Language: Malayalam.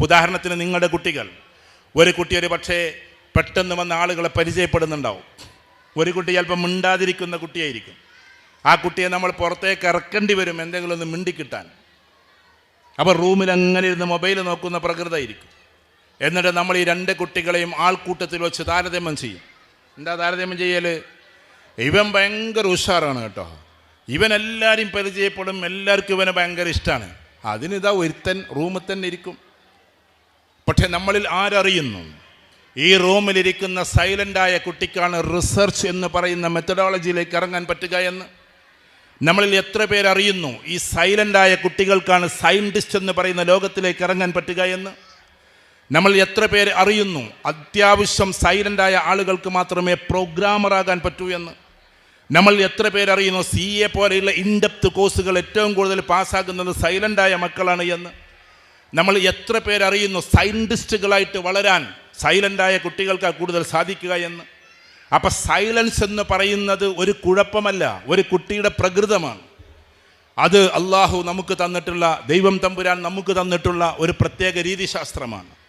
ഉദാഹരണത്തിന് നിങ്ങളുടെ കുട്ടികൾ, ഒരു കുട്ടി ഒരു പക്ഷേ പെട്ടെന്ന് വന്ന ആളുകളെ പരിചയപ്പെടുന്നുണ്ടാവും. ഒരു കുട്ടി ചിലപ്പോൾ മിണ്ടാതിരിക്കുന്ന കുട്ടിയായിരിക്കും. ആ കുട്ടിയെ നമ്മൾ പുറത്തേക്ക് ഇറക്കേണ്ടി വരും എന്തെങ്കിലും ഒന്ന് മിണ്ടിക്കിട്ടാൻ. അപ്പോൾ റൂമിൽ അങ്ങനെ ഇരുന്ന് മൊബൈൽ നോക്കുന്ന പ്രകൃതമായിരിക്കും. എന്നിട്ട് നമ്മൾ ഈ രണ്ട് കുട്ടികളെയും ആൾക്കൂട്ടത്തിൽ വെച്ച് താരതമ്യം ചെയ്യും. എന്താ താരതമ്യം ചെയ്യൽ? ഇവൻ ഭയങ്കര ഉഷാറാണ് കേട്ടോ, ഇവൻ എല്ലാവരെയും പരിചയപ്പെടും, എല്ലാവർക്കും ഇവനെ ഭയങ്കര ഇഷ്ടമാണ്. അതിനിതാ ഒരുത്തൻ റൂമിൽ തന്നെ ഇരിക്കും. പക്ഷെ നമ്മളിൽ ആരറിയുന്നു ഈ റൂമിലിരിക്കുന്ന സൈലൻ്റായ കുട്ടിക്കാണ് റിസർച്ച് എന്ന് പറയുന്ന മെത്തഡോളജിയിലേക്ക് ഇറങ്ങാൻ പറ്റുക എന്ന്? നമ്മളിൽ എത്ര പേരറിയുന്നു ഈ സൈലൻ്റായ കുട്ടികൾക്കാണ് സയൻറ്റിസ്റ്റ് എന്ന് പറയുന്ന ലോകത്തിലേക്ക് ഇറങ്ങാൻ പറ്റുക എന്ന്? നമ്മൾ എത്ര പേര് അറിയുന്നു അത്യാവശ്യം സൈലൻ്റായ ആളുകൾക്ക് മാത്രമേ പ്രോഗ്രാമറാകാൻ പറ്റൂ എന്ന്? നമ്മൾ എത്ര പേരറിയുന്നു CA പോലെയുള്ള ഇൻഡെപ്ത് കോഴ്സുകൾ ഏറ്റവും കൂടുതൽ പാസ്സാകുന്നത് സൈലൻ്റായ മക്കളാണ് എന്ന്? നമ്മൾ എത്ര പേരറിയുന്നു സയൻറ്റിസ്റ്റുകളായിട്ട് വളരാൻ സൈലൻ്റായ കുട്ടികൾക്ക് കൂടുതൽ സാധിക്കുക എന്ന്? അപ്പം സൈലൻസ് എന്ന് പറയുന്നത് ഒരു കുഴപ്പമല്ല, ഒരു കുട്ടിയുടെ പ്രകൃതമാണ്. അത് അള്ളാഹു നമുക്ക് തന്നിട്ടുള്ള, ദൈവം തമ്പുരാൻ നമുക്ക് തന്നിട്ടുള്ള ഒരു പ്രത്യേക രീതിശാസ്ത്രമാണ്.